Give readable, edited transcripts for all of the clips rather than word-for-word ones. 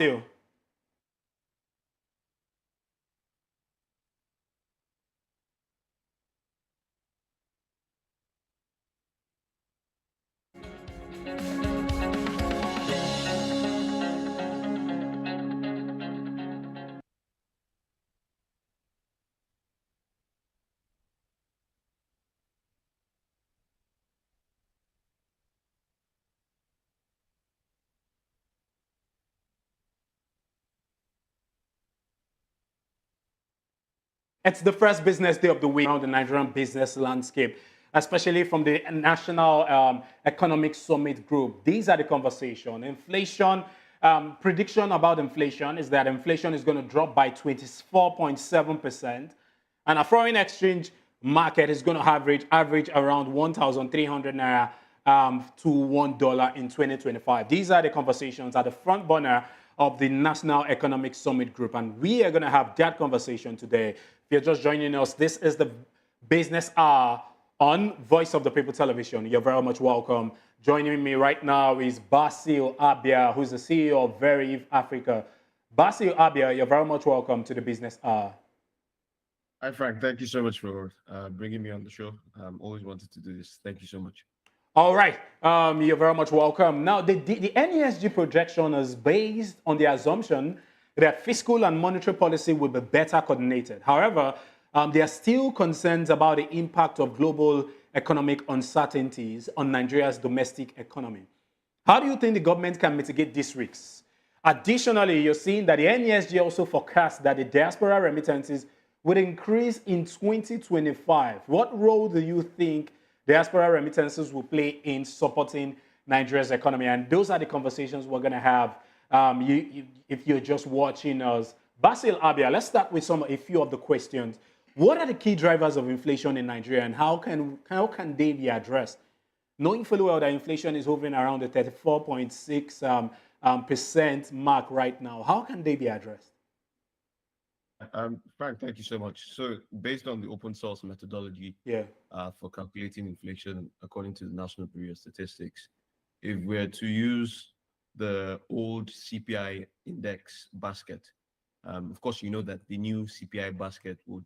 you. It's the first business day of the week around the Nigerian business landscape, especially from the National Economic Summit Group. These are the conversation. Inflation, prediction about inflation is that inflation is going to drop by 24.7%, and a foreign exchange market is going to average around 1,300 naira to $1 in 2025. These are the conversations at the front burner of the National Economic Summit Group, and we are going to have that conversation today. If you're just joining us, this is the Business Hour on Voice of the People Television. You're very much welcome. Joining me right now is Basil Abia, who's the CEO of Very Africa. Basil Abia, you're very much welcome to the Business Hour. Hi, Frank. Thank you so much for bringing me on the show. Always wanted to do this. Thank you so much. All right, you're very much welcome. Now, the NESG projection is based on the assumption that fiscal and monetary policy will be better coordinated. However, there are still concerns about the impact of global economic uncertainties on Nigeria's domestic economy. How do you think the government can mitigate these risks? Additionally, you're seeing that the NESG also forecasts that the diaspora remittances would increase in 2025. What role do you think diaspora remittances will play in supporting Nigeria's economy? And those are the conversations we're going to have if you're just watching us. Basil Abia, let's start with a few of the questions. What are the key drivers of inflation in Nigeria, and how can they be addressed? Knowing fully well that inflation is hovering around the 34.6% mark right now, how can they be addressed? Frank, thank you so much. So, based on the open source methodology Yeah. For calculating inflation according to the National Bureau of Statistics, if we're to use the old CPI index basket, of course, you know that the new CPI basket would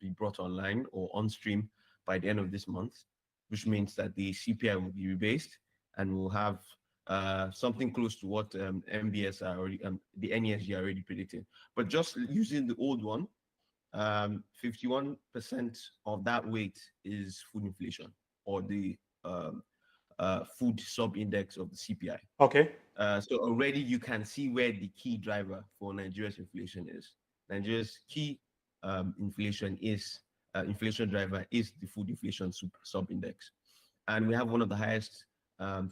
be brought online or on stream by the end of this month, which means that the CPI will be rebased and we'll have something close to what MBS are already, the NESG are already predicting. But just using the old one, 51% of that weight is food inflation, or the food sub-index of the CPI. Okay. So already you can see where the key driver for Nigeria's inflation is. Nigeria's key inflation driver is the food inflation sub-index. And we have one of the highest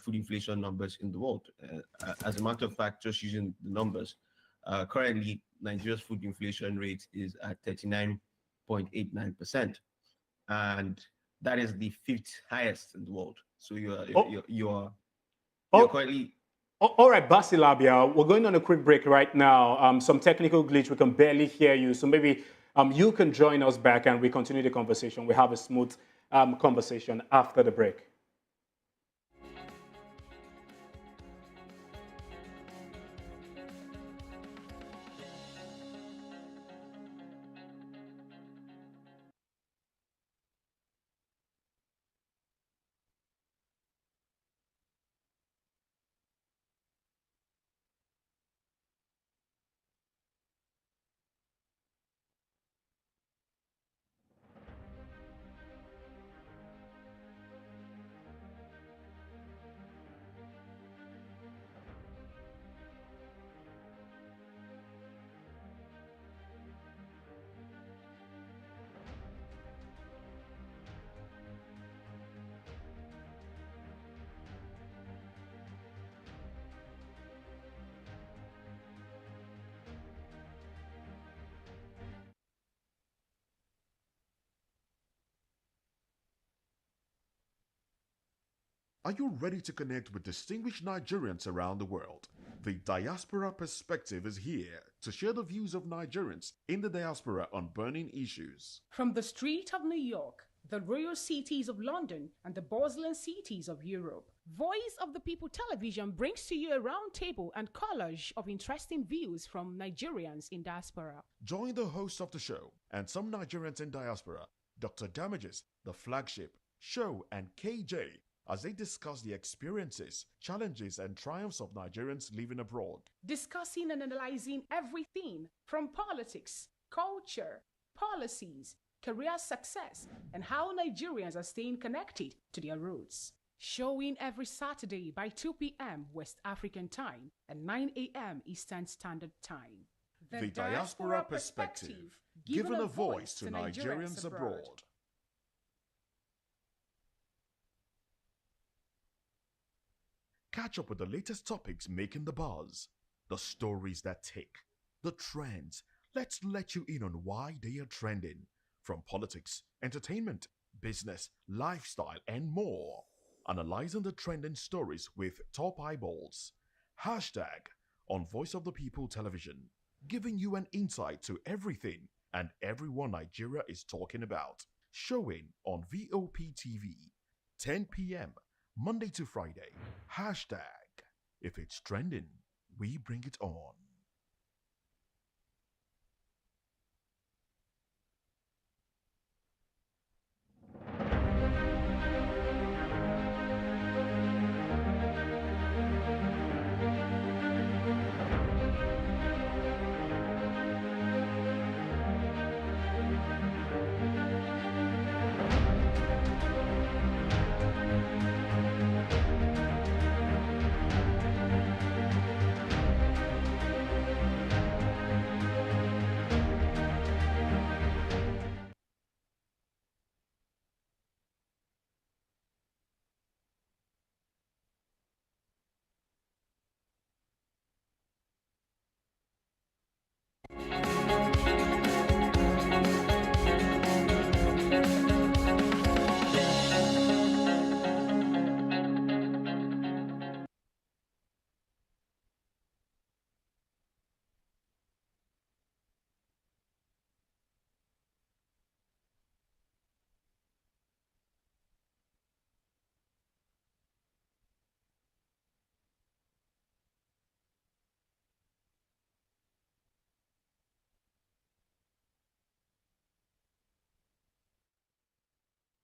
food inflation numbers in the world. As a matter of fact, just using the numbers, currently Nigeria's food inflation rate is at 39.89%, and that is the fifth highest in the world. So you're currently. All right, Basil Abia, we're going on a quick break right now. Some technical glitch, we can barely hear you. So maybe you can join us back and we continue the conversation. We have a smooth conversation after the break. Are you ready to connect with distinguished Nigerians around the world? The Diaspora Perspective is here to share the views of Nigerians in the diaspora on burning issues. From the street of New York, the royal cities of London, and the bustling cities of Europe, Voice of the People Television brings to you a roundtable and collage of interesting views from Nigerians in diaspora. Join the host of the show and some Nigerians in diaspora, Dr. Damages, the flagship, show, and KJ, as they discuss the experiences, challenges, and triumphs of Nigerians living abroad. Discussing and analyzing everything from politics, culture, policies, career success, and how Nigerians are staying connected to their roots. Showing every Saturday by 2 p.m. West African Time and 9 a.m. Eastern Standard Time. The Diaspora Perspective, giving a voice to Nigerians abroad. Catch up with the latest topics making the buzz, the stories that tick, the trends. Let's let you in on why they are trending, from politics, entertainment, business, lifestyle, and more. Analyzing the trending stories with top eyeballs. Hashtag on Voice of the People Television, giving you an insight to everything and everyone Nigeria is talking about. Showing on VOP TV, 10 p.m. Monday to Friday. Hashtag if it's trending, we bring it on.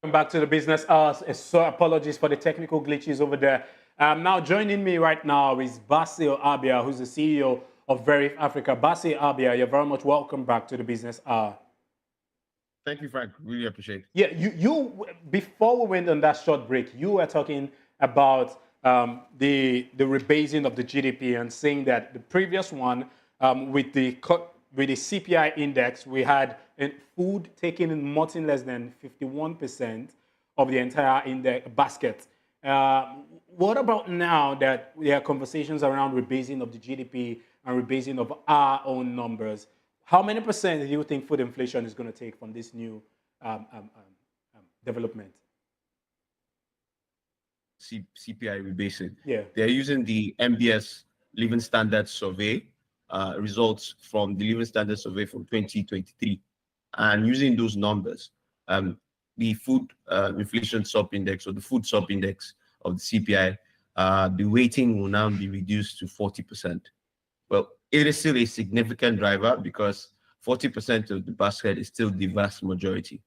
Welcome back to the business hours. So apologies for the technical glitches over there. Now joining me right now is Basil Abia, who's the CEO of Verif Africa. Basil Abia, you're very much welcome back to the business hour. Thank you, Frank. Really appreciate it. Yeah, you before we went on that short break, you were talking about the rebasing of the GDP and saying that the previous one with the CPI index, we had food taking in nothing less than 51% of the entire index basket. What about now that there are conversations around rebasing of the GDP and rebasing of our own numbers? How many percent do you think food inflation is going to take from this new development? CPI rebasing. Yeah. They're using the MBS Living Standards Survey results from the Living Standards Survey from 2023. And using those numbers, the food inflation sub-index or the food sub-index of the CPI, the weighting will now be reduced to 40%. Well, it is still a significant driver because 40% of the basket is still the vast majority.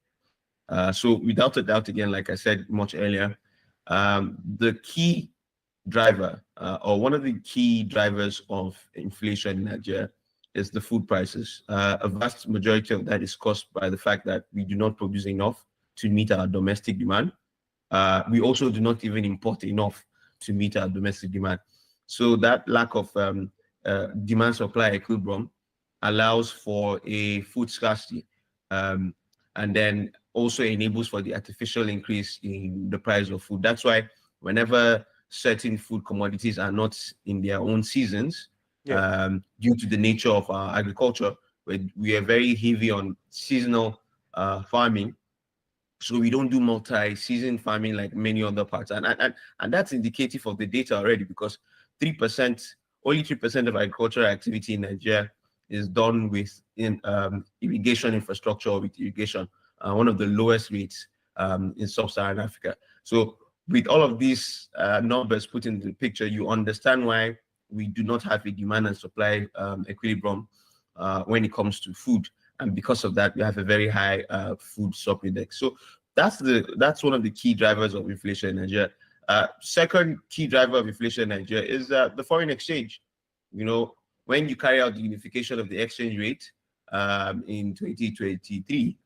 So without a doubt, again, like I said much earlier, the key driver or one of the key drivers of inflation in Nigeria is the food prices. A vast majority of that is caused by the fact that we do not produce enough to meet our domestic demand. We also do not even import enough to meet our domestic demand. So that lack of demand supply equilibrium allows for a food scarcity and then also enables for the artificial increase in the price of food. That's why whenever certain food commodities are not in their own seasons, due to the nature of our agriculture, we are very heavy on seasonal farming. So we don't do multi-season farming like many other parts. And that's indicative of the data already, because only 3% of agricultural activity in Nigeria is done with irrigation infrastructure or with irrigation, one of the lowest rates in sub-Saharan Africa. So with all of these numbers put into the picture, you understand why we do not have a demand and supply equilibrium when it comes to food, and because of that, we have a very high food index. So that's one of the key drivers of inflation in Nigeria. Second key driver of inflation in Nigeria is the foreign exchange. You know, when you carry out the unification of the exchange rate in 2023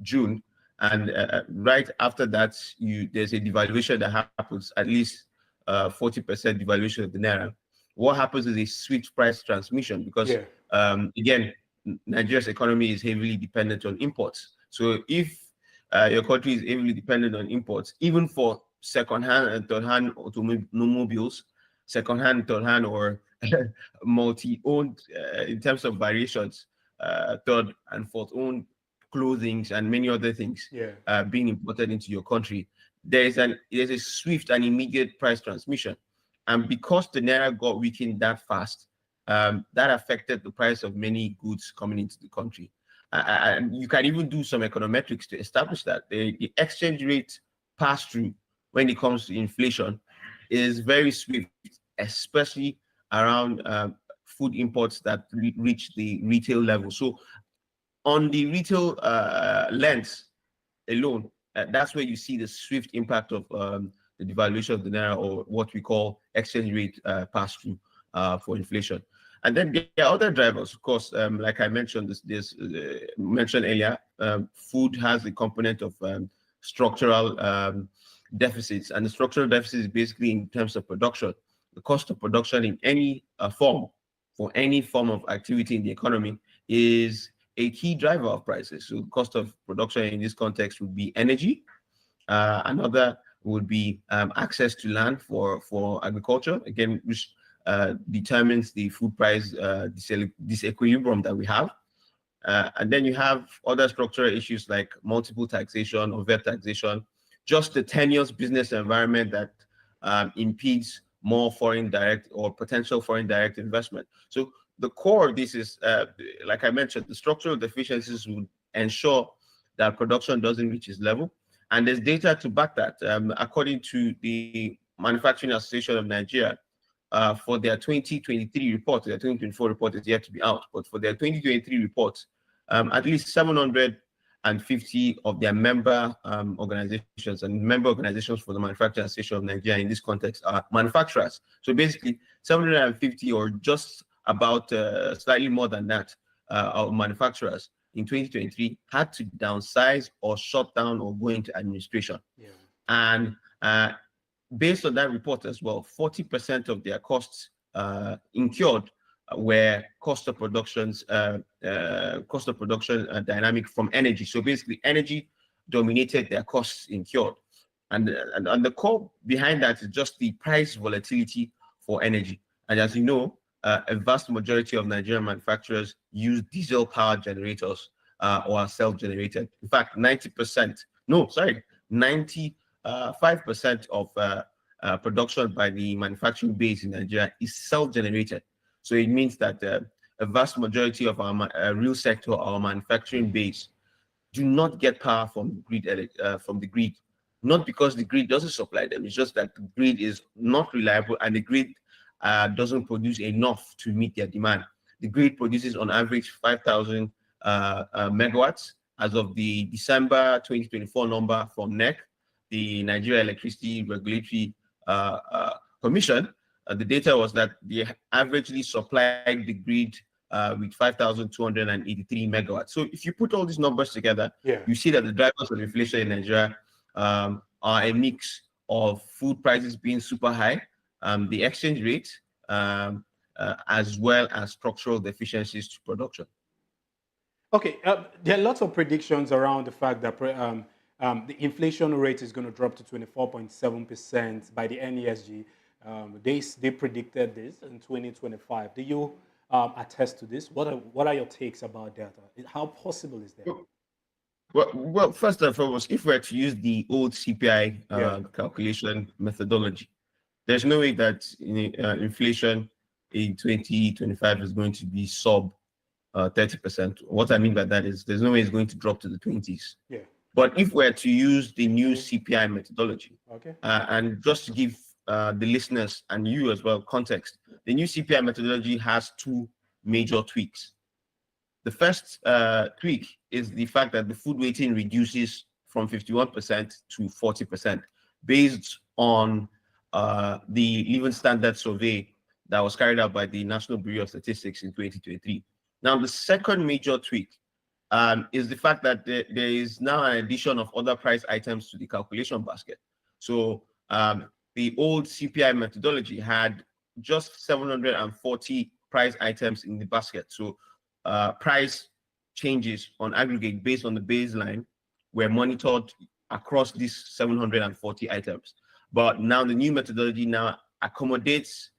June, and right after that, there's a devaluation that happens, at least 40% devaluation of the naira. What happens is a swift price transmission because, again, Nigeria's economy is heavily dependent on imports. So if your country is heavily dependent on imports, even for second-hand and third-hand automobiles, second-hand, third-hand, or multi-owned in terms of variations, third and fourth-owned clothing and many other things being imported into your country, there's a swift and immediate price transmission. And because the naira got weakened that fast, that affected the price of many goods coming into the country. And you can even do some econometrics to establish that. The exchange rate pass-through when it comes to inflation is very swift, especially around food imports that reach the retail level. So on the retail lens alone, that's where you see the swift impact of the devaluation of the naira, or what we call exchange rate pass-through for inflation. And then there are other drivers, of course, like I mentioned, mentioned earlier, food has a component of structural deficits, and the structural deficit is basically in terms of production. The cost of production in any form, for any form of activity in the economy, is a key driver of prices. So the cost of production in this context would be energy. Another would be access to land for agriculture, again, which determines the food price disequilibrium that we have. And then you have other structural issues like multiple taxation or VAT taxation, just the tenuous business environment that impedes more foreign direct or potential foreign direct investment. So the core of this is, like I mentioned, the structural deficiencies would ensure that production doesn't reach its level. And there's data to back that. According to the Manufacturing Association of Nigeria, for their 2023 report, their 2024 report is yet to be out, but for their 2023 report, at least 750 of their member organizations, and member organizations for the Manufacturing Association of Nigeria in this context are manufacturers. So basically 750, or just about slightly more than that, of manufacturers in 2023 had to downsize or shut down or go into administration. And based on that report as well, 40% of their costs incurred were cost of production dynamic from energy. So basically, energy dominated their costs incurred, and the core behind that is just the price volatility for energy. And as you know, a vast majority of Nigerian manufacturers use diesel-powered generators or are self-generated. In fact, 95% of production by the manufacturing base in Nigeria is self-generated. So it means that a vast majority of our real sector, our manufacturing base, do not get power from the grid, not because the grid doesn't supply them. It's just that the grid is not reliable, and the grid doesn't produce enough to meet their demand. The grid produces on average 5,000 megawatts as of the December 2024 number from NEC, the Nigeria Electricity Regulatory Commission. The data was that they averagely supplied the grid with 5,283 megawatts. So if you put all these numbers together, you see that the drivers of inflation in Nigeria are a mix of food prices being super high, the exchange rate, as well as structural deficiencies to production. Okay, there are lots of predictions around the fact that the inflation rate is going to drop to 24.7% by the NESG. They predicted this in 2025. Do you attest to this? What are your takes about that? How possible is that? Well, first and foremost, if we were to use the old CPI calculation methodology, there's no way that inflation in 2025 is going to be sub 30%. What I mean by that is there's no way it's going to drop to the 20s. But if we're to use the new CPI methodology, Okay. and just to give the listeners and you as well context, the new CPI methodology has two major tweaks. The first tweak is the fact that the food weighting reduces from 51% to 40% based on the Living Standard Survey that was carried out by the National Bureau of Statistics in 2023. Now, the second major tweak is the fact that there is now an addition of other price items to the calculation basket. So the old CPI methodology had just 740 price items in the basket. So price changes on aggregate based on the baseline were monitored across these 740 items. But now the new methodology now accommodates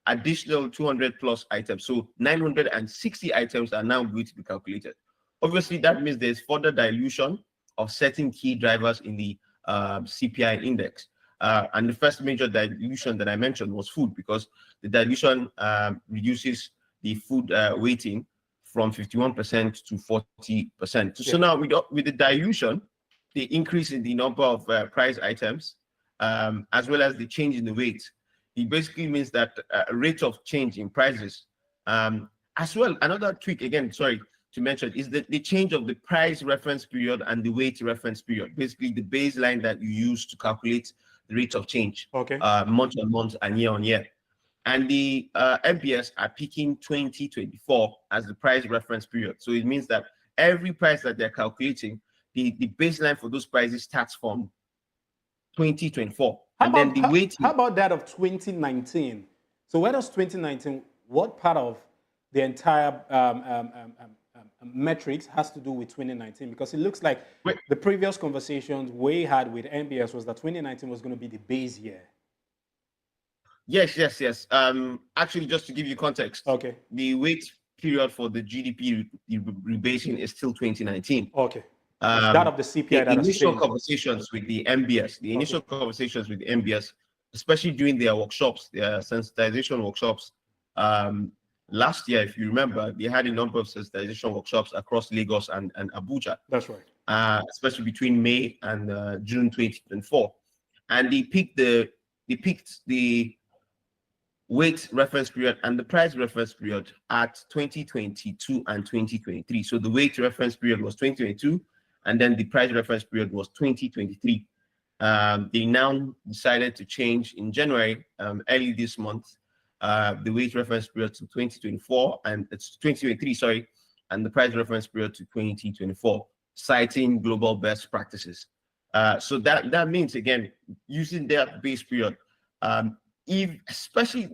additional 200 plus items. So 960 items are now going to be calculated. Obviously, that means there's further dilution of certain key drivers in the CPI index. And the first major dilution that I mentioned was food, because the dilution reduces the food weighting from 51% to 40%. So now with the dilution, the increase in the number of price items, as well as the change in the weight, it basically means that rate of change in prices, as well. Another tweak, again, sorry to mention, is that the change of the price reference period and the weight reference period, basically the baseline that you use to calculate the rate of change, month on month and year on year. And the MPS are picking 2024 as the price reference period. So it means that every price that they're calculating, the baseline for those prices starts from 2024. How about that of 2019? So where does 2019, what part of the entire metrics has to do with 2019? Because it looks like the previous conversations we had with NBS was that 2019 was going to be the base year. Yes. Actually, just to give you context, the weight period for the GDP rebasing is still 2019. Okay. That of the CPI. The initial conversations with the MBS, especially during their workshops, their sensitization workshops, last year, if you remember, they had a number of sensitization workshops across Lagos and Abuja. That's right. Especially between May and June 2024, and they picked the weight reference period and the price reference period at 2022 and 2023. So the weight reference period was 2022, and then the price reference period was 2023. They now decided to change in January, early this month, the weight reference period to 2024, and it's 2023, sorry, and the price reference period to 2024, citing global best practices. So that means, again, using their base period, especially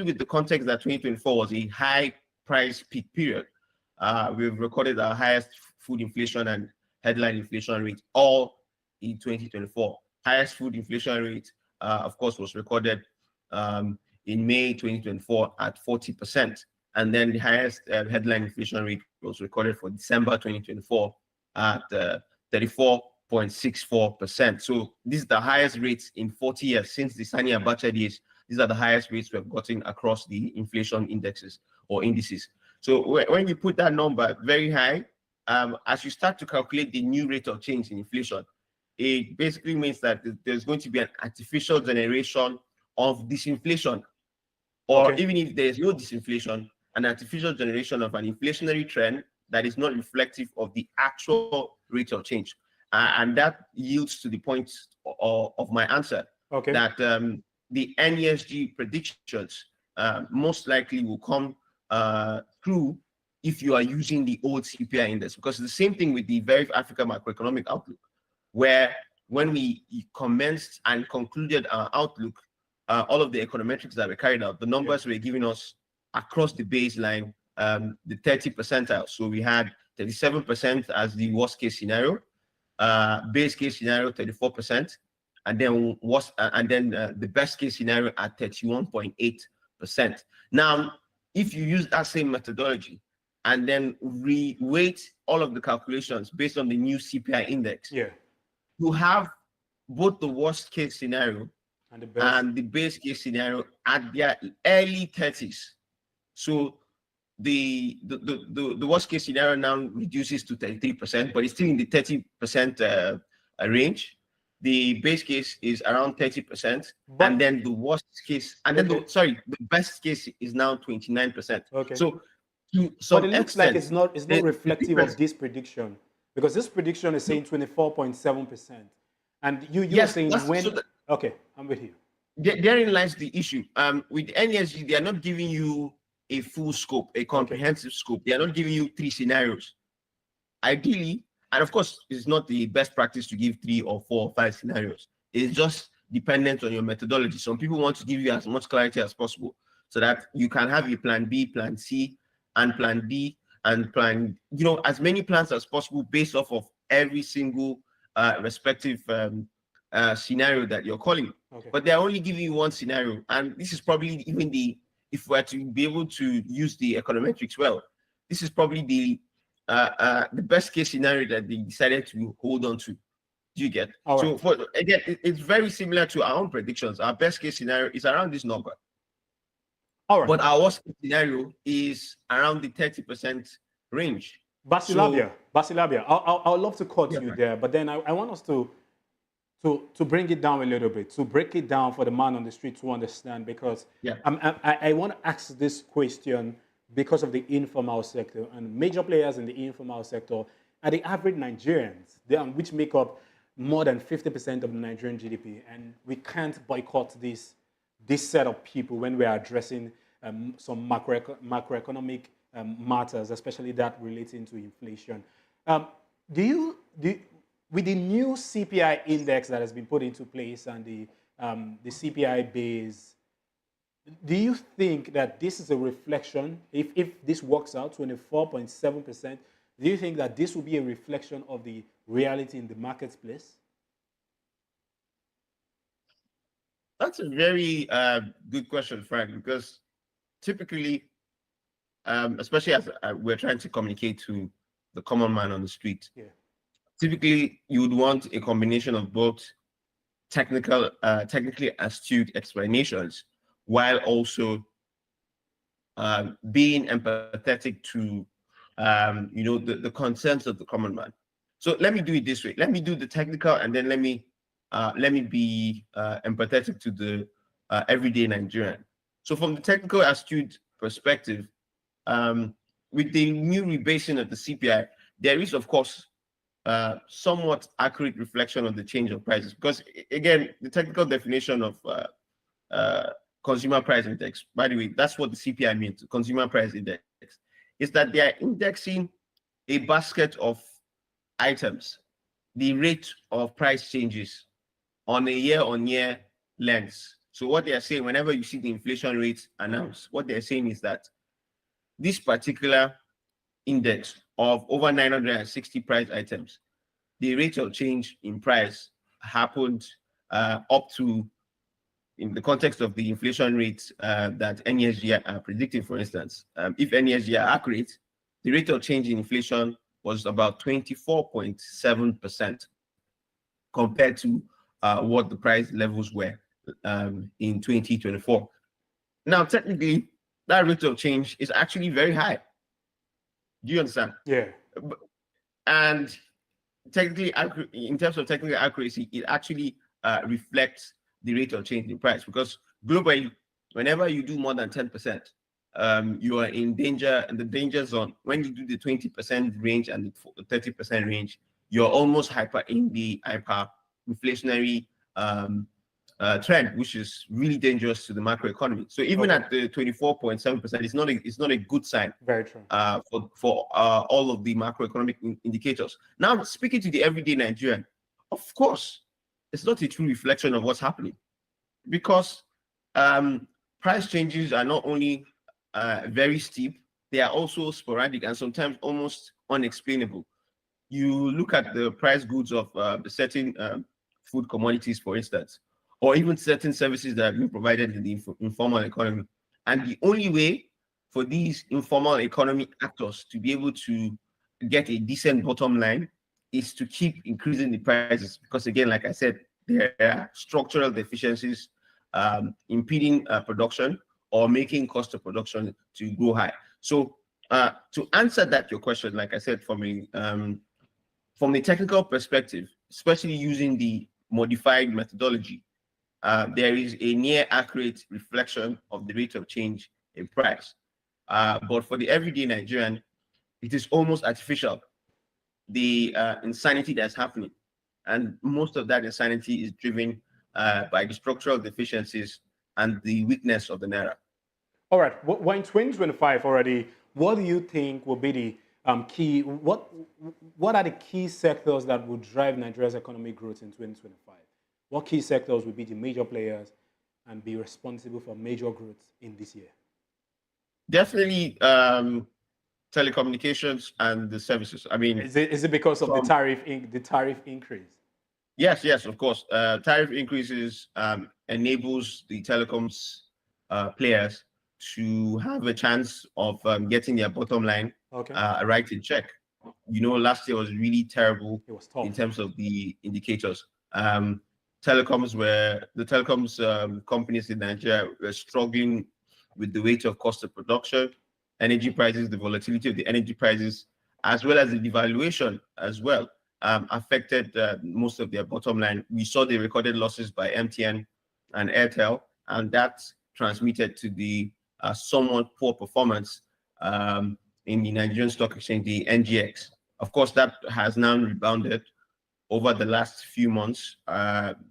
with the context that 2024 was a high price peak period, we've recorded our highest food inflation and headline inflation rate all in 2024. Highest food inflation rate, of course, was recorded in May 2024 at 40%. And then the highest headline inflation rate was recorded for December 2024 at 34.64%. So these are the highest rates in 40 years since the Sani Abacha days. These are the highest rates we have gotten across the inflation indexes or indices. So when you put that number very high, as you start to calculate the new rate of change in inflation, it basically means that there's going to be an artificial generation of disinflation, or even if there's no disinflation, an artificial generation of an inflationary trend that is not reflective of the actual rate of change. And that yields to the point of my answer, that the NESG predictions most likely will come through if you are using the old CPI index, because it's the same thing with the Very Africa Macroeconomic Outlook, where when we commenced and concluded our outlook, all of the econometrics that were carried out, the numbers were giving us across the baseline, the 30 percentile. So we had 37% as the worst case scenario, base case scenario 34%, and then the best case scenario at 31.8%. Now, if you use that same methodology and then re-weight all of the calculations based on the new CPI index, you have both the worst case scenario and the base case scenario at their early 30s. So the worst case scenario now reduces to 33%, but it's still in the 30% range. The base case is around 30%, and then the worst case, and then the best case is now 29%. Okay. So to some but it looks extent, like it's not reflective of this prediction, because this prediction is saying 24.7%, and you're yes, saying when. so Okay, I'm with you. Therein lies the issue. With NESG, they are not giving you a full scope, a comprehensive scope. They are not giving you 3 scenarios. Ideally, and of course, it's not the best practice to give 3 or 4 or 5 scenarios. It's just dependent on your methodology. Some people want to give you as much clarity as possible so that you can have a plan B, plan C, and plan D, and plan, as many plans as possible based off of every single respective scenario that you're calling. Okay. But they're only giving you one scenario. And this is probably even if we're to be able to use the econometrics well, this is probably the best case scenario that they decided to hold on to. Do you get? All So right. again, it's very similar to our own predictions. Our best case scenario is around this number. All right. But our worst case scenario is around the 30% range. Basilabia, I would love to cut you there, but then I want us to bring it down a little bit, to break it down for the man on the street to understand, because I want to ask this question because of the informal sector, and major players in the informal sector are the average Nigerians, which make up more than 50% of the Nigerian GDP, and we can't boycott this set of people when we are addressing some macroeconomic matters, especially that relating to inflation. With the new CPI index that has been put into place and the CPI base, do you think that this is a reflection, if this works out, 24.7%, do you think that this will be a reflection of the reality in the marketplace? That's a very good question, Frank, because typically, especially as we're trying to communicate to the common man on the street, typically you would want a combination of both technically astute explanations while also being empathetic to the concerns of the common man. So let me do it this way. Let me do the technical, and then let me be empathetic to the everyday Nigerian. So from the technical astute perspective, with the new rebasing of the CPI, there is, of course, somewhat accurate reflection of the change of prices. Because, again, the technical definition of consumer price index, by the way, that's what the CPI means, consumer price index, is that they are indexing a basket of items, the rate of price changes on a year-on-year lens. So what they are saying, whenever you see the inflation rates announced, what they're saying is that this particular index of over 960 price items, the rate of change in price happened up to, in the context of the inflation rates that NESG are predicting, for instance, if NESG are accurate, the rate of change in inflation was about 24.7% compared to what the price levels were in 2024. Now, technically, that rate of change is actually very high. Do you understand? Yeah. And technically, in terms of technical accuracy, it actually reflects the rate of change in price, because globally, whenever you do more than 10%, you are in the danger zone. When you do the 20% range and the 30% range, you're almost in the hyperinflationary trend, which is really dangerous to the macroeconomy. So even at the 24.7%, it's not a good sign. Very true. For all of the macroeconomic indicators. Now, speaking to the everyday Nigerian, of course, it's not a true reflection of what's happening, because price changes are not only very steep, they are also sporadic and sometimes almost unexplainable. You look at the price goods of certain food commodities, for instance, or even certain services that are being provided in the informal economy. And the only way for these informal economy actors to be able to get a decent bottom line is to keep increasing the prices, because, again, like I said, there are structural deficiencies impeding production or making cost of production to go high. So To answer that your question, like I said, from the technical perspective, especially using the modified methodology, there is a near accurate reflection of the rate of change in price. But for the everyday Nigerian, it is almost artificial, the insanity that's happening. And most of that insanity is driven by the structural deficiencies and the weakness of the Naira. All right. We're in 2025 already. What do you think will be the key? What are the key sectors that will drive Nigeria's economic growth in 2025? What key sectors will be the major players and be responsible for major growth in this year? Definitely telecommunications and the services. I mean, is it because of the tariff increase? Yes, of course. Tariff increases enables the telecoms players to have a chance of getting their bottom line right in check. You know, last year was really terrible. It was tough in terms of the indicators. The telecoms companies in Nigeria were struggling with the weight of cost of production, energy prices, the volatility of the energy prices, as well as the devaluation as well. Affected most of their bottom line. We saw the recorded losses by MTN and Airtel, and that transmitted to the somewhat poor performance in the Nigerian Stock Exchange, the NGX. Of course, that has now rebounded over the last few months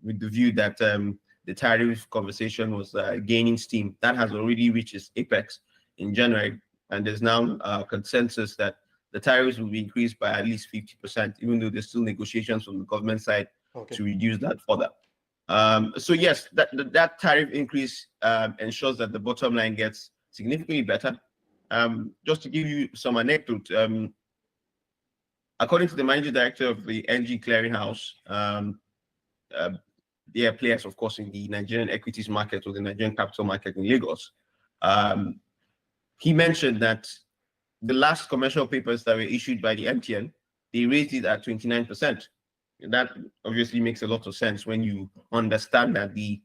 with the view that the tariff conversation was gaining steam. That has already reached its apex in January, and there's now consensus that the tariffs will be increased by at least 50%, even though there's still negotiations from the government side to reduce that further. So yes, that tariff increase ensures that the bottom line gets significantly better. Just to give you some anecdote, according to the managing director of the NG Clearinghouse, they are players, of course, in the Nigerian equities market or the Nigerian capital market in Lagos. He mentioned that the last commercial papers that were issued by the MTN, they raised it at 29%. That obviously makes a lot of sense when you understand that the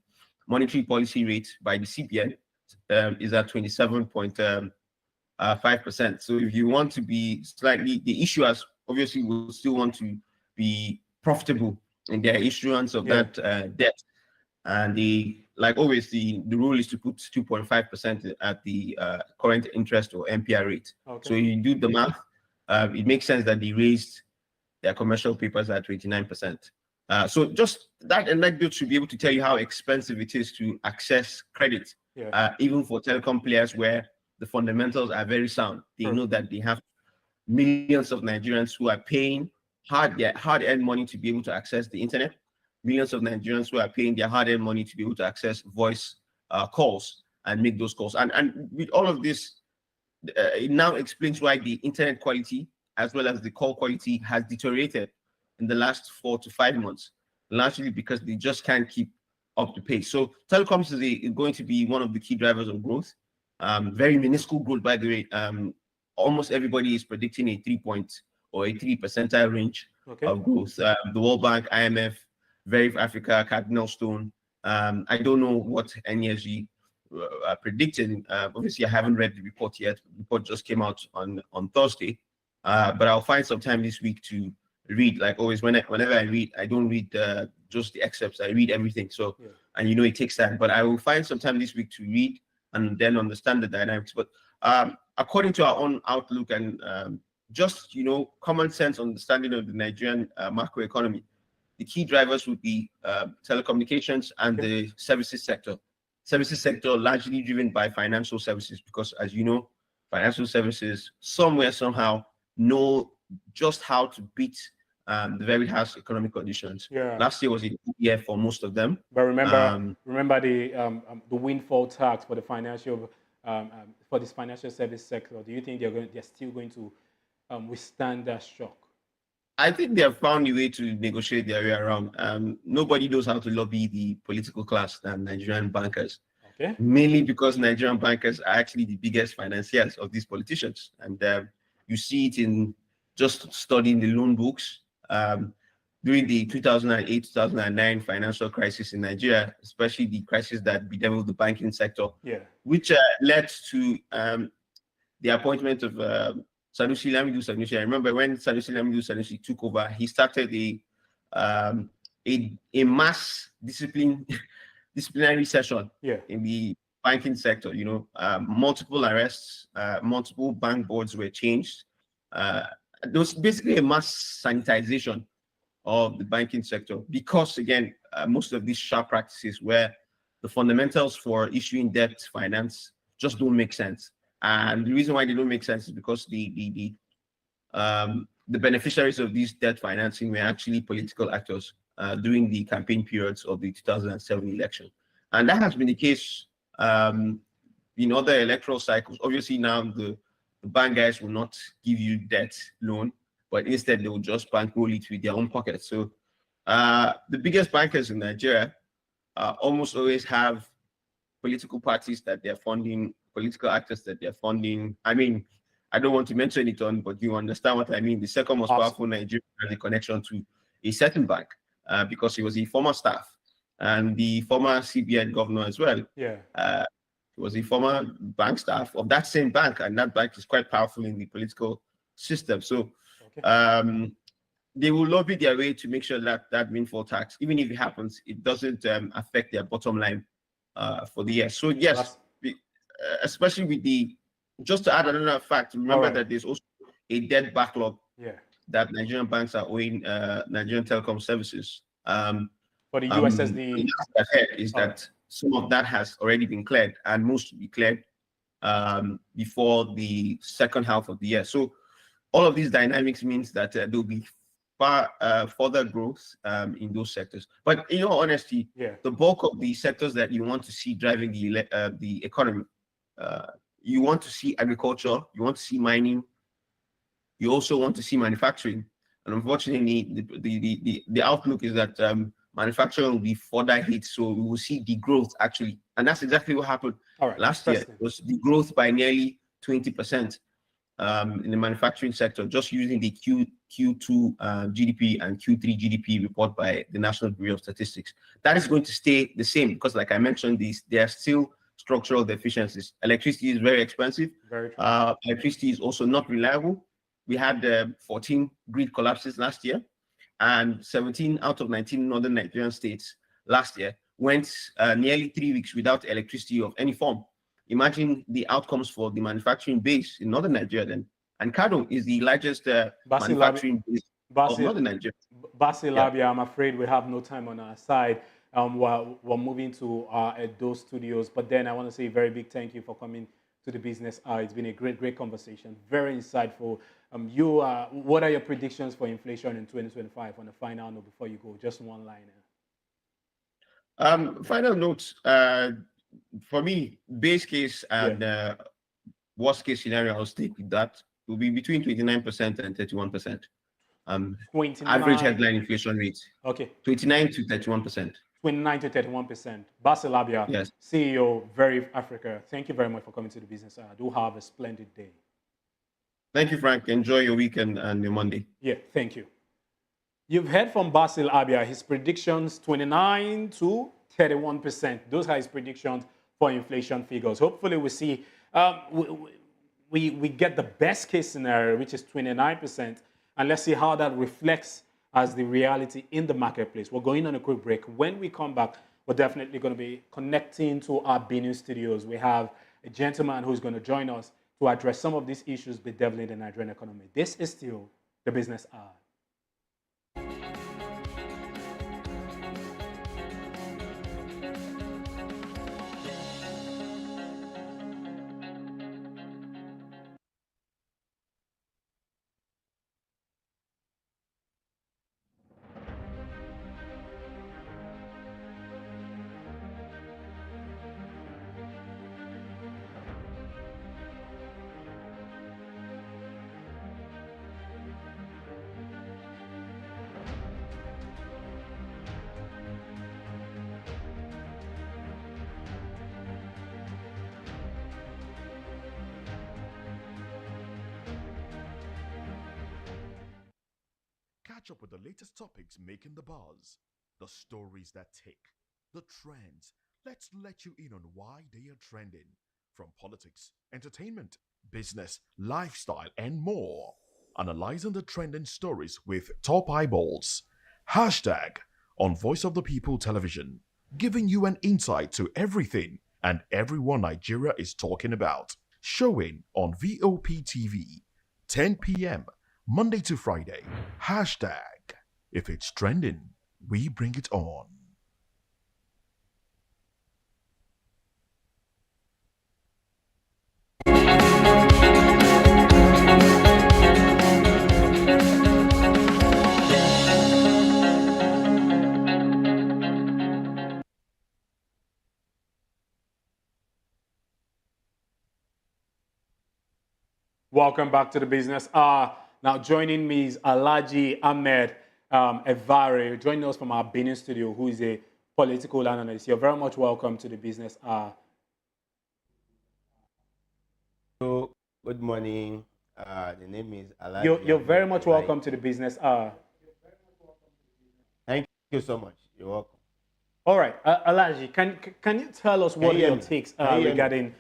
monetary policy rate by the CBN is at 27.5%. So if you want to be slightly, the issuers obviously will still want to be profitable in their issuance of that debt. And like always, the rule is to put 2.5% at the current interest or MPR rate. So you do the math, it makes sense that they raised their commercial papers at 29%. So just that anecdote should be able to tell you how expensive it is to access credit, even for telecom players where the fundamentals are very sound. They know that they have millions of Nigerians who are paying hard-earned money to be able to access the internet. Millions of Nigerians who are paying their hard-earned money to be able to access voice calls and make those calls. And with all of this, it now explains why the internet quality as well as the call quality has deteriorated in the last 4 to 5 months, largely because they just can't keep up the pace. So telecoms is going to be one of the key drivers of growth. Very minuscule growth, by the way. Almost everybody is predicting a 3% range of growth. The World Bank, IMF, Verif Africa, Cardinal Stone. I don't know what NESG are predicting. Obviously, I haven't read the report yet. The report just came out on Thursday. But I'll find some time this week to read. Like always, whenever I read, I don't read just the excerpts. I read everything. So, and you know, it takes time. But I will find some time this week to read and then understand the dynamics. But according to our own outlook and just, you know, common sense understanding of the Nigerian macroeconomy, the key drivers would be telecommunications and the services sector. Services sector largely driven by financial services because, as you know, financial services somewhere, somehow know just how to beat the very harsh economic conditions. Last year was a good year for most of them. But remember the windfall tax for the financial for this financial service sector. Do you think they're still going to withstand that shock? I think they have found a way to negotiate their way around. Nobody knows how to lobby the political class than Nigerian bankers. Mainly because Nigerian bankers are actually the biggest financiers of these politicians. And you see it in just studying the loan books. During the 2008-2009 financial crisis in Nigeria, especially the crisis that bedeviled the banking sector, which led to the appointment of Sanusi Lamido Sanusi. I remember when Sanusi Lamido Sanusi took over, he started um, a mass disciplinary session Yeah. in the banking sector. Multiple arrests, multiple bank boards were changed. There was basically a mass sanitization of the banking sector because, again, most of these sharp practices where the fundamentals for issuing debt finance just don't make sense. And the reason why they don't make sense is because the beneficiaries of these debt financing were actually political actors during the campaign periods of the 2007 election. And that has been the case in other electoral cycles. Obviously, now the bank guys will not give you debt loan, but instead they will just bankroll it with their own pockets. So the biggest bankers in Nigeria almost always have political parties that they're funding, political actors that they're funding. I mean, I don't want to mention it on, but you understand what I mean. The second most powerful Nigerian has a connection to a certain bank because he was a former staff and the former CBN governor as well. Yeah. He was a former bank staff of that same bank, and that bank is quite powerful in the political system. So they will lobby their way to make sure that that windfall tax, even if it happens, it doesn't affect their bottom line for the year. So yes, especially with just to add another fact, remember that there's also a debt backlog that Nigerian banks are owing Nigerian telecom services. For the USSD, is that some of that has already been cleared, and most will be cleared before the second half of the year. So all of these dynamics means that there will be far further growth in those sectors. But in all honesty, the bulk of the sectors that you want to see driving the economy, you want to see agriculture, you want to see mining, you also want to see manufacturing. And unfortunately, the outlook is that manufacturing will be further hit, so we will see degrowth actually. And that's exactly what happened last year. It was degrowth by nearly 20%. In the manufacturing sector, just using the Q2 GDP and Q3 GDP report by the National Bureau of Statistics. That is going to stay the same because, like I mentioned, there are still structural deficiencies. Electricity is very expensive. Electricity is also not reliable. We had 14 grid collapses last year, and 17 out of 19 northern Nigerian states last year went nearly 3 weeks without electricity of any form. Imagine the outcomes for the manufacturing base in northern Nigeria then. And Kano is the largest manufacturing base of northern Nigeria. Basil Labia, I'm afraid we have no time on our side. We're moving to those studios. But then I want to say a very big thank you for coming to the business hour. It's been a great conversation. Very insightful. What are your predictions for inflation in 2025 on the final note before you go? Just one liner. Final note. For me, base case and worst case scenario, I'll stick with that. It will be between 29% and 31%. Average headline inflation rate. 29 to 31%. 29 to 31%. Basil Labia, CEO, Very Africa. Thank you very much for coming to the business hour. Do have a splendid day. Thank you, Frank. Enjoy your weekend and your Monday. Yeah, thank you. You've heard from Basil Abia, his predictions 29 to 31%. Those are his predictions for inflation figures. Hopefully we see, we get the best case scenario, which is 29%, and let's see how that reflects as the reality in the marketplace. We're going on a quick break. When we come back, we're definitely going to be connecting to our Benin studios. We have a gentleman who's going to join us to address some of these issues bedeviling the Nigerian economy. This is still the Business Hour. Catch up with the latest topics making the buzz, the stories that tick, the trends. Let's let you in on why they are trending. From politics, entertainment, business, lifestyle, and more. Analyzing the trending stories with top eyeballs. Hashtag on Voice of the People Television, giving you an insight to everything and everyone Nigeria is talking about. Showing on VOP TV, 10 p.m., Monday to Friday. Hashtag if it's trending, we bring it on. Welcome back to the business. Now joining me is Alhaji Ahmed Evare, joining us from our Benin studio, who is a political analyst. You're very much welcome to the business. Good morning. The name is Alhaji You're very Ahmed much Evare. welcome to the business. Thank you so much. You're welcome. All right, Alhaji, can you tell us what you hear your me? takes Can are you hear me? regarding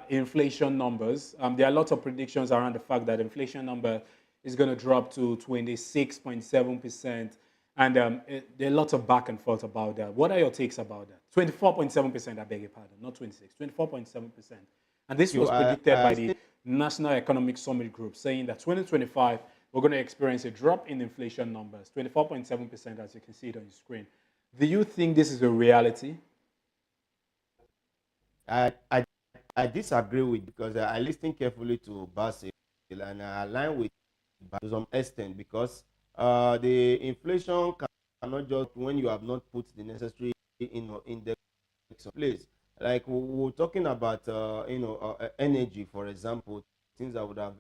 inflation numbers? There are lots of predictions around the fact that inflation number is going to drop to 26.7%, and there are lots of back and forth about that. What are your takes about that? 24.7%, I beg your pardon, not 26, 24.7%. And this was predicted by the National Economic Summit Group, saying that 2025, we're going to experience a drop in inflation numbers, 24.7%, as you can see it on your screen. Do you think this is a reality? I, I, I disagree with because I listened carefully to Basil and I align with to some extent because the inflation cannot just when you have not put the necessary index in place. Like we were talking about, energy, for example, things that would have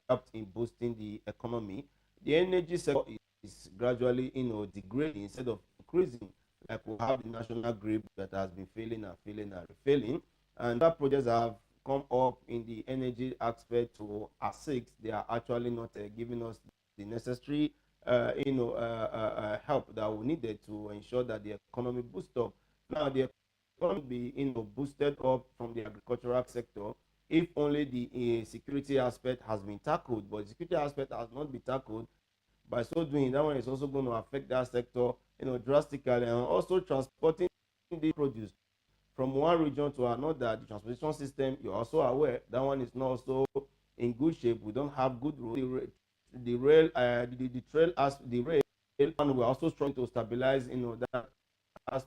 helped in boosting the economy. The energy sector is gradually, degrading instead of increasing. Like we have the national grid that has been failing and failing and failing, and that projects have come up in the energy aspect to assist. They are actually not giving us the necessary, help that we needed to ensure that the economy boosts up. Now the economy be boosted up from the agricultural sector if only the security aspect has been tackled, but the security aspect has not been tackled. By so doing, that one is also going to affect that sector, drastically, and also transporting the produce from one region to another. The transportation system, you're also aware, that one is not also in good shape. We don't have good road. The rail, the trail, as the rail, and we're also trying to stabilize, that.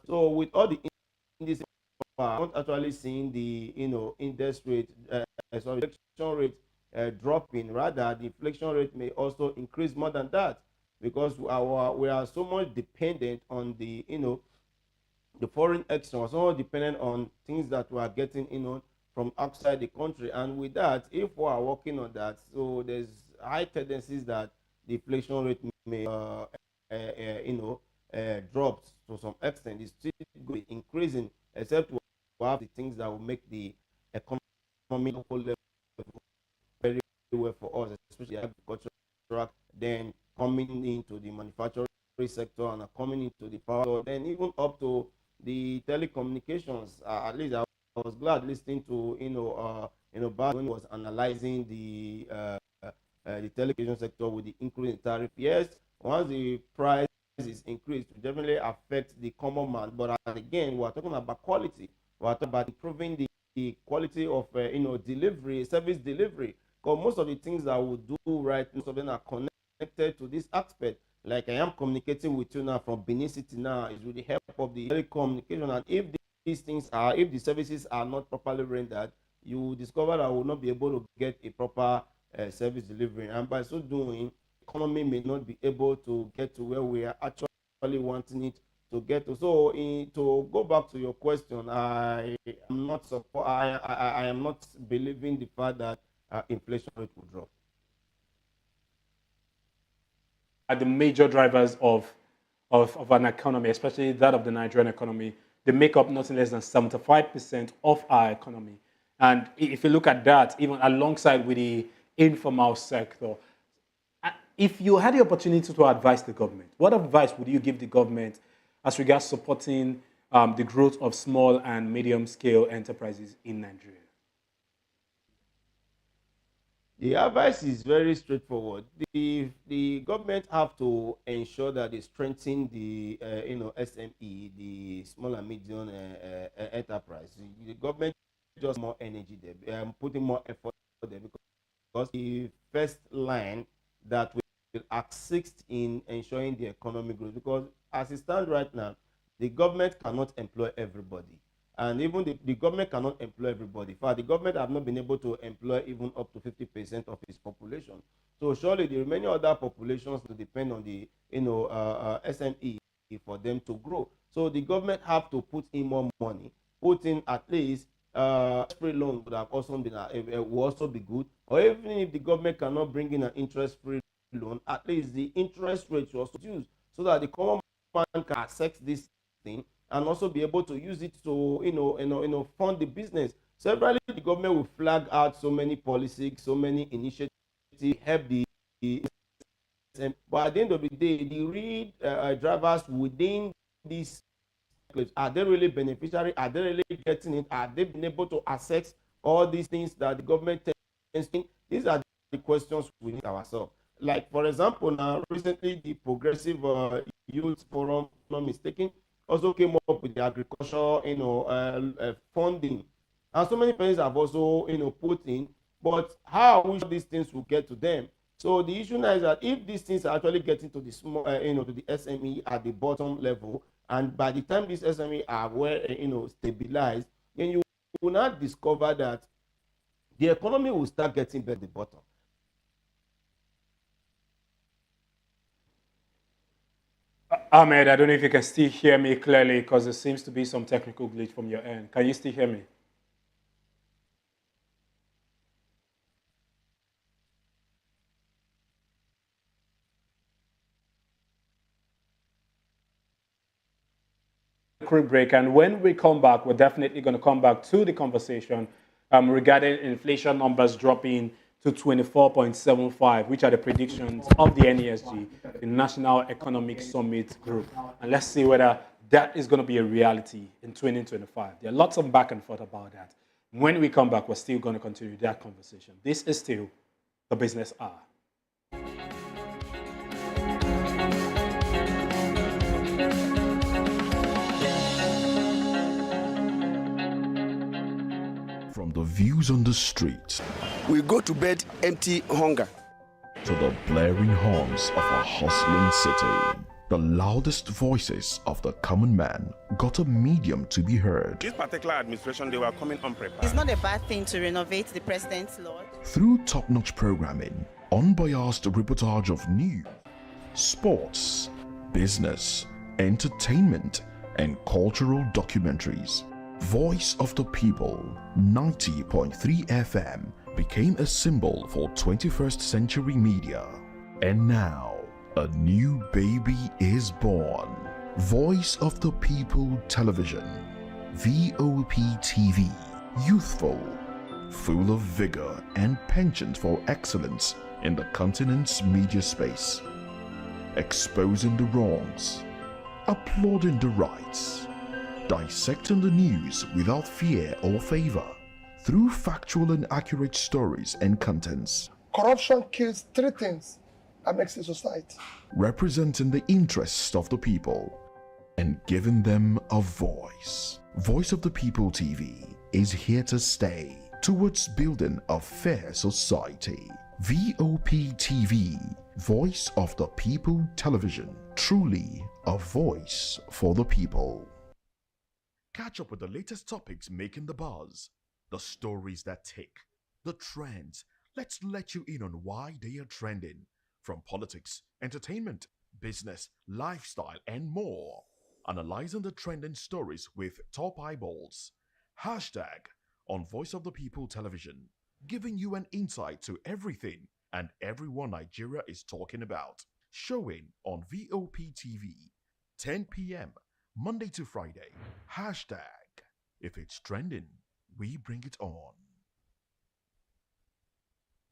So with all the indices, not actually seeing the index rate, inflation rate dropping. Rather, the inflation rate may also increase more than that because we are so much dependent on the foreign exchange. We're so much dependent on things that we are getting from outside the country, and with that, if we are working on that, so there's high tendencies that the inflation rate may drop to some extent. It's still going increasing, except we have the things that will make the economy local level very well for us, especially agricultural, then coming into the manufacturing sector and coming into the power, then even up to the telecommunications. At least I was glad listening to back when he was analyzing the telecommunication sector with the increase in tariff. Yes, once the price is increased, it definitely affects the common man. But again, we're talking about quality. We're talking about improving the quality of delivery, service delivery. Because most of the things that we do right, most of them are connected to this aspect. Like I am communicating with you now from Benin City now is with the help of the telecommunication. And if if the services are not properly rendered, you will discover that I will not be able to get a proper service delivery. And by so doing, economy may not be able to get to where we are actually wanting it to get to. So, to go back to your question, I am not I am not believing the fact that inflation rate will drop. Are the major drivers of an economy, especially that of the Nigerian economy. They make up nothing less than 75% of our economy. And if you look at that, even alongside with the informal sector, if you had the opportunity to advise the government, what advice would you give the government as regards supporting the growth of small and medium scale enterprises in Nigeria? The advice is very straightforward. The government have to ensure that they strengthen the SME, the small and medium enterprise. The government just more energy there, putting more effort there because the first line that will assist in ensuring the economic growth. Because as it stands right now, the government cannot employ everybody. And even the government cannot employ everybody. In fact, the government have not been able to employ even up to 50% of its population. So surely the remaining other populations will depend on the SME for them to grow. So the government have to put in more money, put in at least free loan would have also been will also be good. Or even if the government cannot bring in an interest-free loan, at least the interest rate will also use so that the common man can access this thing and also be able to use it to fund the business. Severally, the government will flag out so many policies, so many initiatives help the but at the end of the day, the real drivers within this, are they really beneficiary? Are they really getting it? Are they being able to access all these things that the government tends to? These are the questions we need ourselves. Like, for example, now recently the Progressive Youth Forum, if I'm not mistaken, also came up with the agriculture, funding, and so many parents have also, put in. But how we these things will get to them? So the issue now is that if these things are actually getting to the small, to the SME at the bottom level, and by the time these SME are well, stabilized, then you will not discover that the economy will start getting better at the bottom. Ahmed, I don't know if you can still hear me clearly because there seems to be some technical glitch from your end. Can you still hear me? Quick break, and when we come back, we're definitely going to come back to the conversation regarding inflation numbers dropping to 24.75, which are the predictions of the NESG, the National Economic Summit Group. And let's see whether that is going to be a reality in 2025. There are lots of back and forth about that. When we come back, we're still going to continue that conversation. This is still the Business Hour. From the views on the street We go to bed empty hunger. to the blaring horns of a hustling city, the loudest voices of the common man got a medium to be heard. This particular administration, they were coming unprepared. It's not a bad thing to renovate the president's lodge. Through top-notch programming, unbiased reportage of news, sports, business, entertainment, and cultural documentaries, Voice of the People 90.3 FM became a symbol for 21st century media. And now, a new baby is born. Voice of the People Television, VOP TV, youthful, full of vigor and penchant for excellence in the continent's media space, exposing the wrongs, applauding the rights, dissecting the news without fear or favor, through factual and accurate stories and contents, Corruption kills three things that makes a society. representing the interests of the people and giving them a voice. Voice of the People TV is here to stay towards building a fair society. VOP TV, Voice of the People Television, truly a voice for the people. Catch up with the latest topics making the buzz, the stories that tick, the trends. Let's let you in on why they are trending. From politics, entertainment, business, lifestyle, and more. Analyzing the trending stories with top eyeballs. Hashtag on Voice of the People Television, giving you an insight to everything and everyone Nigeria is talking about. Showing on VOP TV, 10 p.m. Monday to Friday. Hashtag if it's trending, we bring it on.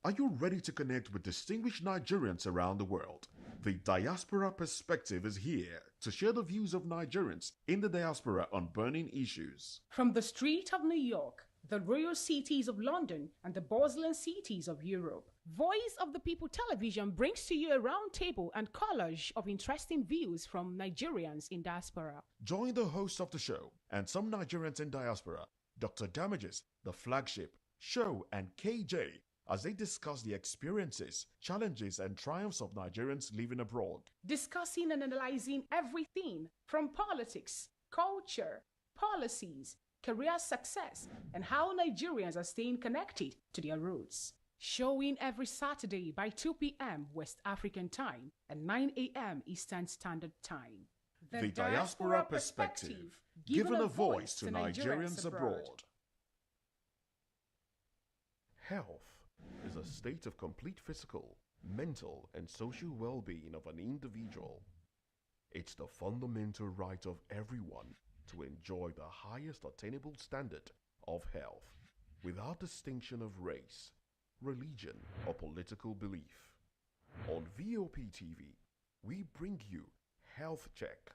Are you ready to connect with distinguished Nigerians around the world? The Diaspora Perspective is here to share the views of Nigerians in the diaspora on burning issues. From the street of New York, the royal cities of London, and the bustling cities of Europe, Voice of the People Television brings to you a roundtable and collage of interesting views from Nigerians in diaspora. Join the host of the show and some Nigerians in diaspora, Dr. Damages, the flagship, show, and KJ, as they discuss the experiences, challenges, and triumphs of Nigerians living abroad. Discussing and analyzing everything from politics, culture, policies, career success, and how Nigerians are staying connected to their roots. Showing every Saturday by 2 p.m. West African Time and 9 a.m. Eastern Standard Time. The Diaspora Perspective, giving a voice to Nigerians abroad. Health is a state of complete physical, mental, and social well-being of an individual. It's the fundamental right of everyone to enjoy the highest attainable standard of health without distinction of race, religion, or political belief. On VOP TV, we bring you Health Check,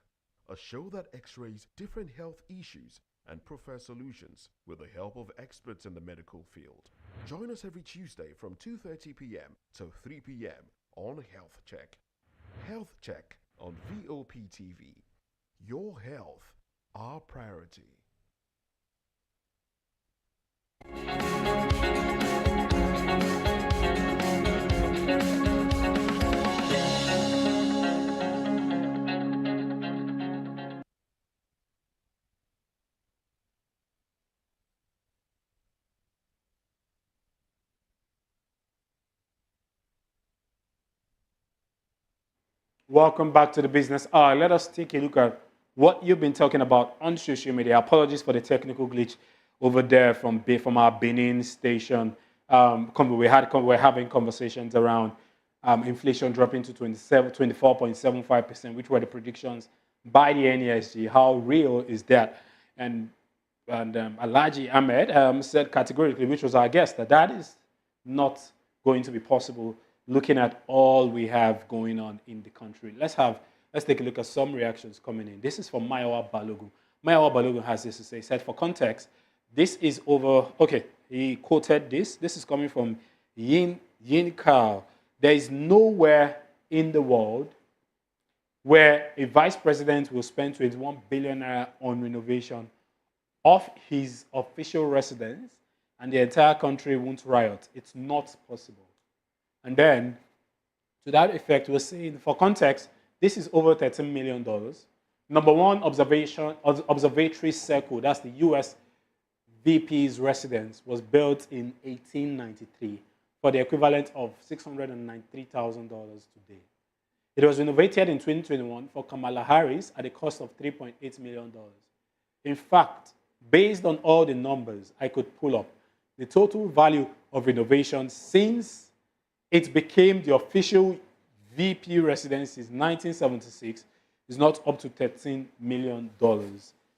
a show that x-rays different health issues and provides solutions with the help of experts in the medical field. Join us every Tuesday from 2:30 p.m. to 3 p.m. on Health Check. Health Check on VOP TV. Your health, our priority. Welcome back to the Business Hour. Let us take a look at what you've been talking about on social media. Apologies for the technical glitch over there from our Benin station. We're having conversations around inflation dropping to 24.75%, which were the predictions by the NESG. How real is that? And Alhaji Ahmed said categorically, which was our guest, that is not going to be possible looking at all we have going on in the country. Let's take a look at some reactions coming in. This is from Mayowa Balogun. Mayowa Balogun has this to say. He said, for context, this is over. Okay, he quoted this. This is coming from Yin Kao. There is nowhere in the world where a vice president will spend 21 billion naira on renovation of his official residence and the entire country won't riot. It's not possible. And then, to that effect, we're saying, for context, this is over $13 million. Number one observatory circle, that's the U.S. VP's residence, was built in 1893 for the equivalent of $693,000 today. It was renovated in 2021 for Kamala Harris at a cost of $3.8 million. In fact, based on all the numbers I could pull up, the total value of renovation since it became the official VP residence since 1976 is not up to $13 million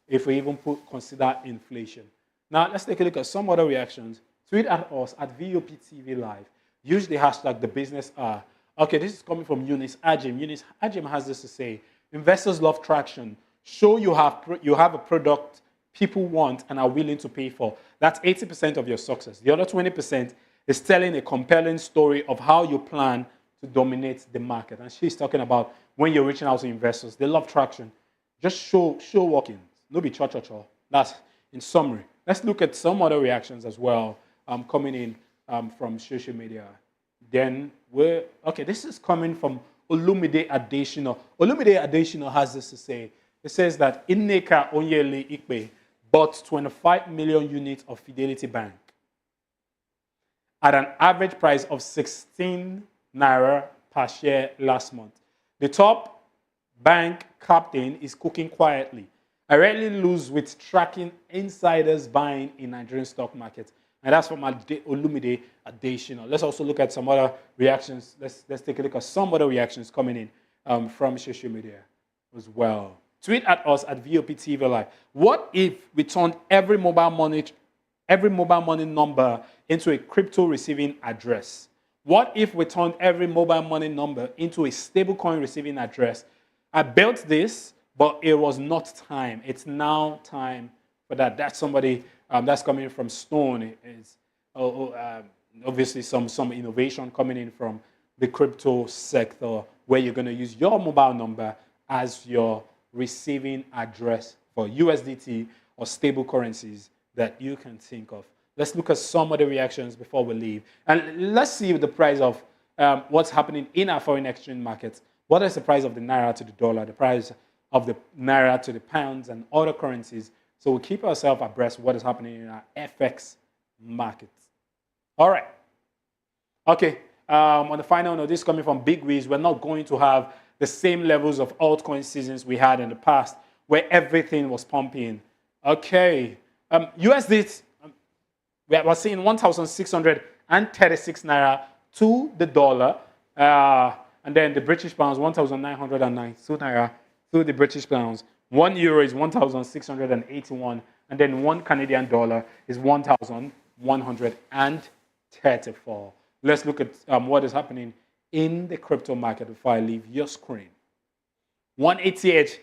if we even consider inflation. Now, let's take a look at some other reactions. Tweet at us at VOP TV Live. Use the hashtag #TheBusinessHour. Okay, this is coming from Eunice Ajim. Eunice Ajim has this to say: investors love traction. Show you have a product people want and are willing to pay for. That's 80% of your success. The other 20% is telling a compelling story of how you plan to dominate the market. And she's talking about when you're reaching out to investors, they love traction. Just show walk-ins. No be cha-cha-cha. That's in summary. Let's look at some other reactions as well coming in from social media. Then this is coming from Olumide Adesina. Olumide Adesina has this to say. It says that Inneka Onyele Ikpe bought 25 million units of Fidelity Bank at an average price of 16 naira per share last month. The top bank captain is cooking quietly. I rarely lose with tracking insiders buying in Nigerian stock markets. And that's from Olumide Adesina. Let's also look at some other reactions. Let's take a look at some other reactions coming in from social media as well. Tweet at us at VOP TV Live. What if we turned every mobile money number into a crypto receiving address? What if we turned every mobile money number into a stablecoin receiving address? I built this, but it was not time. It's now time for that. That's somebody that's coming from Stone. obviously some innovation coming in from the crypto sector where you're going to use your mobile number as your receiving address for USDT or stable currencies that you can think of. Let's look at some of the reactions before we leave. And let's see the price of what's happening in our foreign exchange markets. What is the price of the naira to the dollar, the price of the naira to the pounds and other currencies? So we keep ourselves abreast of what is happening in our FX markets. All right. Okay. On the final note, this is coming from Big Wiz. We're not going to have the same levels of altcoin seasons we had in the past where everything was pumping. Okay. USD, we're seeing 1,636 naira to the dollar. And then the British pounds, 1,992 naira to the British pounds. 1 euro is 1,681. And then 1 Canadian dollar is 1,134. Let's look at what is happening in the crypto market before I leave your screen. 1 ETH in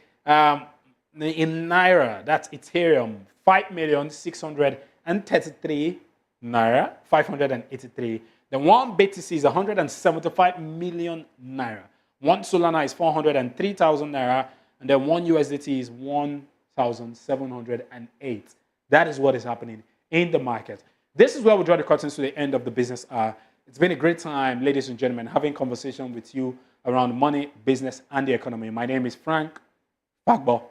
Naira, that's Ethereum, 5,633 Naira, 583. Then 1 BTC is 175 million Naira. 1 Solana is 403,000 Naira. And then 1 USDT is 1,708. That is what is happening in the market. This is where we draw the curtains to the end of the business hour. It's been a great time, ladies and gentlemen, having conversation with you around money, business, and the economy. My name is Frank Bagbo.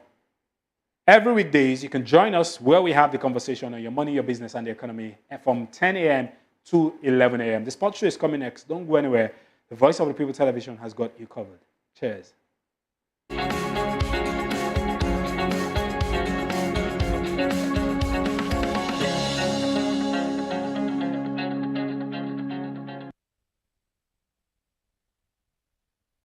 Every weekdays, you can join us where we have the conversation on your money, your business, and the economy from 10 a.m. to 11 a.m. The sports show is coming next. Don't go anywhere. The Voice of the People television has got you covered. Cheers.